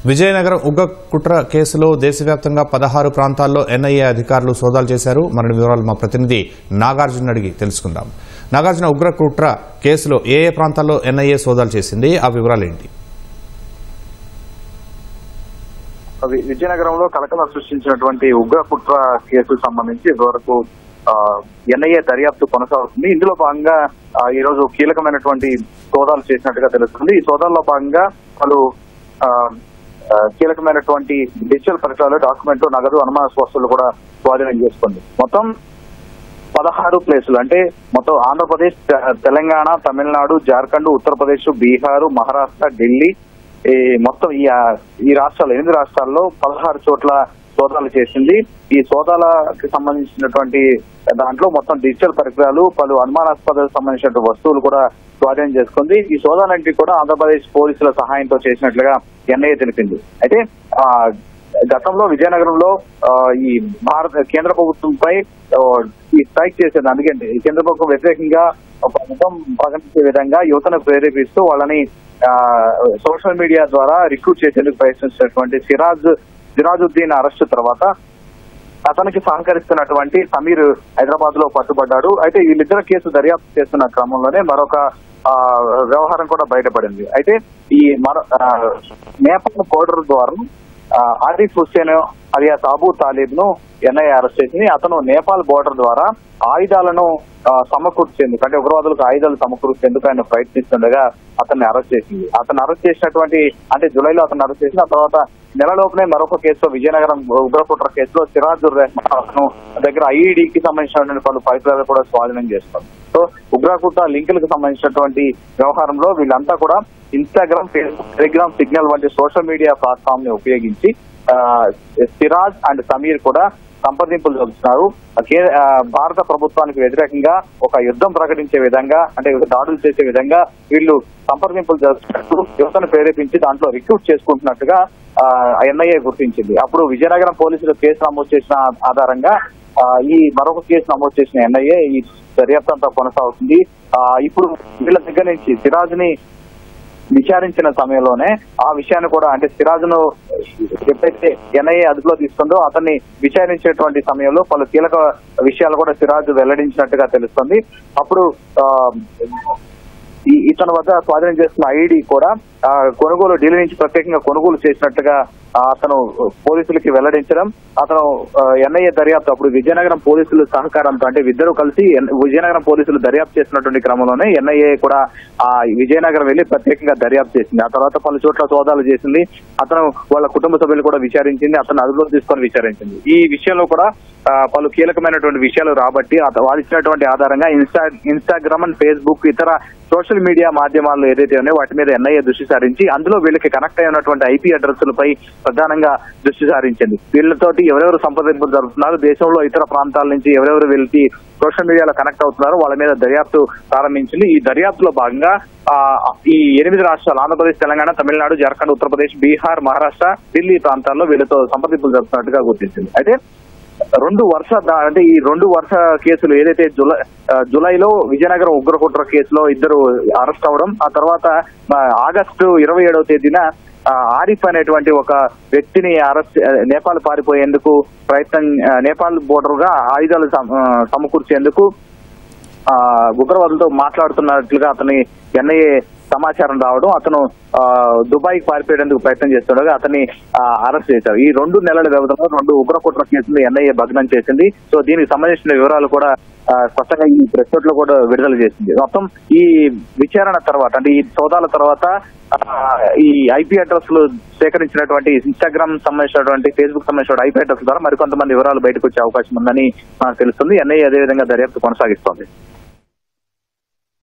విజయనగరం ఉగ్ర కుట్ర కేసులో దేశవ్యాప్తంగా 16 ప్రాంతాల్లో ఎన్ఐఏ అధికారులు సోదాలు చేశారు. మరిన్ని వివరాలు మా ప్రతినిధి నాగార్జున అడిగి తెలుసుకుందాం. నాగార్జున, ఉగ్ర కుట్ర కేసులో ఏ ప్రాంతాల్లో ఎన్ఐఏ సోదాలు చేసింది, ఆ వివరాలు ఏంటి? విజయనగరంలో కలకలం సృష్టించినటువంటి ఉగ్ర కుట్ర కేసుకు సంబంధించి ఇదివరకు ఎన్ఐఏ దర్యాప్తు కొనసాగుతుంది. ఇందులో భాగంగా ఈ రోజు కీలకమైనటువంటి సోదాలు చేసినట్టుగా తెలుస్తుంది. ఈ సోదాల్లో భాగంగా పలు కీలకమైనటువంటి డిజిటల్ పరికరాలు, డాక్యుమెంట్లు, నగదు, అనుమానాస్పద వస్తువులు కూడా స్వాధీనం చేసుకుంది. మొత్తం 16 ప్లేసులు అంటే మొత్తం ఆంధ్రప్రదేశ్, తెలంగాణ, తమిళనాడు, జార్ఖండ్, ఉత్తరప్రదేశ్, బీహార్, మహారాష్ట్ర, ఢిల్లీ, మొత్తం ఈ రాష్ట్రాలు 8 రాష్ట్రాల్లో 16 చోట్ల సోదాలు చేసింది. ఈ సోదాలకు సంబంధించినటువంటి దాంట్లో మొత్తం డిజిటల్ పరికరాలు, పలు అనుమానాస్పదకు సంబంధించిన వస్తువులు కూడా స్వాధీనం చేసుకుంది. ఈ సోదాలన్నింటినీ కూడా ఆంధ్రప్రదేశ్ పోలీసుల సహాయంతో చేసినట్లుగా ఎన్ఐఏ తెలిపింది. అయితే గతంలో విజయనగరంలో ఈ కేంద్ర ప్రభుత్వంపై ఈ స్ట్రైక్ చేసేది, అందుకంటే కేంద్ర ప్రభుత్వం వ్యతిరేకంగా ఒక ముఖం ప్రకటించే విధంగా యువతను ప్రేరేపిస్తూ వాళ్ళని సోషల్ మీడియా ద్వారా రిక్రూట్ చేసేందుకు ప్రయత్నించినటువంటి సిరాజుద్దీన్ అరెస్టు తర్వాత అతనికి సహకరిస్తున్నటువంటి సమీర్ హైదరాబాద్ లో పట్టుబడ్డాడు. అయితే వీళ్ళిద్దరు కేసు దర్యాప్తు చేస్తున్న క్రమంలోనే మరొక వ్యవహారం కూడా బయటపడింది. అయితే ఈ నేపాల్ బోర్డర్ ద్వారా ఆరిఫ్ హుస్సేన్ అలియాస్ అబూ తాలిబ్ ను ఎన్ఐఏ అరెస్ట్ చేసింది. అతను నేపాల్ బోర్డర్ ద్వారా ఆయుధాలను సమకూర్చేందుకు, అంటే ఉగ్రవాదులకు ఆయుధాలు సమకూర్చేందుకు ఆయన ప్రయత్నిస్తుండగా అతన్ని అరెస్ట్ చేసింది. అతను అరెస్ట్ చేసినటువంటి అంటే జూలైలో అతను అరెస్ట్ చేసిన తర్వాత నెలలోపునే మరొక కేసులో, విజయనగరం ఉగ్రకుట్ర కేసులో సిరాజుర్ రెహమాన్ దగ్గర ఐఈడీకి సంబంధించినటువంటి పలు పరికరాలు కూడా స్వాధీనం చేస్తారు. సో ఉగ్రకుట్ర లింకులకు సంబంధించినటువంటి వ్యవహారంలో వీళ్ళంతా కూడా ఇన్స్టాగ్రామ్, ఫేస్బుక్, టెలిగ్రామ్, సిగ్నల్ వంటి సోషల్ మీడియా ప్లాట్ఫామ్ ని ఉపయోగించి సిరాజ్ అండ్ సమీర్ కూడా సంప్రదింపులు జరుపుతున్నారు. భారత ప్రభుత్వానికి వ్యతిరేకంగా ఒక యుద్ధం ప్రకటించే విధంగా, అంటే దాడులు చేసే విధంగా వీళ్ళు సంప్రదింపులు జరుపుతున్నట్టు యువతను ప్రేరేపించి దాంట్లో రిక్రూట్ చేసుకుంటున్నట్టుగా ఎన్ఐఏ గుర్తించింది. అప్పుడు విజయనగరం పోలీసులు కేసు నమోదు చేసిన ఆధారంగా ఈ మరొక కేసు నమోదు చేసిన ఎన్ఐఏ ఈ దర్యాప్తు అంతా కొనసాగుతుంది. ఇప్పుడు వీళ్ళ దగ్గర నుంచి సిరాజ్ ని విచారించిన సమయంలోనే ఆ విషయాన్ని కూడా, అంటే సిరాజ్ను ఎప్పుడైతే ఎన్ఐఏ అదుపులో తీసుకుందో అతన్ని విచారించేటువంటి సమయంలో పలు కీలక విషయాలు కూడా సిరాజ్ వెల్లడించినట్టుగా తెలుస్తుంది. అప్పుడు ఇతని వద్ద స్వాధీనం చేస్తున్న ఐడి కూడా కొనుగోలు, ఢిల్లీ నుంచి ప్రత్యేకంగా కొనుగోలు చేసినట్టుగా అతను పోలీసులకి వెల్లడించడం, అతను ఎన్ఐఏ దర్యాప్తు అప్పుడు విజయనగరం పోలీసుల సహకారంతో, అంటే ఇద్దరు కలిసి విజయనగరం పోలీసులు దర్యాప్తు చేసినటువంటి క్రమంలోనే ఎన్ఐఏ కూడా విజయనగరం వెళ్లి ప్రత్యేకంగా దర్యాప్తు చేసింది. ఆ తర్వాత పలు చోట్ల సోదాలు చేసింది. అతను వాళ్ళ కుటుంబ సభ్యులు కూడా విచారించింది, అతను అదుపులో తీసుకొని విచారించింది. ఈ విషయంలో కూడా పలు కీలకమైనటువంటి విషయాలు రాబట్టి వాళ్ళు ఇచ్చినటువంటి ఆధారంగా ఇన్స్టాగ్రామ్ అండ్ ఫేస్బుక్, ఇతర సోషల్ మీడియా మాధ్యమాలు ఏదైతే ఉన్నాయో వాటి మీద ఎన్ఐఏ దృష్టి సారించి అందులో వీళ్ళకి కనెక్ట్ అయి ఉన్నటువంటి ఐపీ అడ్రస్లపై ప్రధానంగా దృష్టి సారించింది. వీళ్ళతోటి ఎవరెవరు సంప్రదింపులు జరుపుతున్నారు, దేశంలో ఇతర ప్రాంతాల నుంచి ఎవరెవరు వీళ్ళకి సోషల్ మీడియాలో కనెక్ట్ అవుతున్నారు, వాళ్ళ మీద దర్యాప్తు ప్రారంభించింది. ఈ దర్యాప్తులో భాగంగా ఈ 8 రాష్ట్రాలు ఆంధ్రప్రదేశ్, తెలంగాణ, తమిళనాడు, జార్ఖండ్, ఉత్తరప్రదేశ్, బీహార్, మహారాష్ట్ర, ఢిల్లీ ప్రాంతాల్లో వీళ్ళతో సంప్రదింపులు జరుపుతున్నట్టుగా గుర్తించింది. అయితే ఈ రెండు వరుస కేసులు ఏదైతే జులైలో విజయనగరం ఉగ్రకుట్ర కేసులో ఇద్దరు అరెస్ట్ అవడం, ఆ తర్వాత ఆగస్టు 27వ తేదీన ఆరిఫ్ అనేటువంటి ఒక వ్యక్తిని నేపాల్ పారిపోయేందుకు నేపాల్ బోర్డర్ గా ఆయుధాలు సమకూర్చేందుకు ఉగ్రవాదులతో మాట్లాడుతున్నట్లుగా అతని ఎన్ఐఏ సమాచారం రావడం, అతను దుబాయ్కి పారిపోయేందుకు ప్రయత్నం చేస్తుండగా అతన్ని అరెస్ట్ చేశారు. ఈ 2 నెలల వ్యవధిలో 2 ఉగ్రకుట్ర కేసులు ఎన్ఐఏ భగ్నం చేసింది. సో దీనికి సంబంధించిన వివరాలు కూడా స్పష్టంగా ఈ ప్రెస్ నోట్ లో కూడా విడుదల చేసింది. మొత్తం ఈ విచారణ తర్వాత, అంటే ఈ సోదాల తర్వాత ఈ ఐపీ అడ్రస్లు సేకరించినటువంటి ఇన్స్టాగ్రామ్ సంబంధించినటువంటి, ఫేస్బుక్ సంబంధించిన ఐపీ అడ్రస్ ద్వారా మరికొంతమంది వివరాలు బయటకు వచ్చే అవకాశం ఉందని మనకు తెలుస్తుంది. ఎన్ఐఏ అదేవిధంగా దర్యాప్తు కొనసాగిస్తోంది.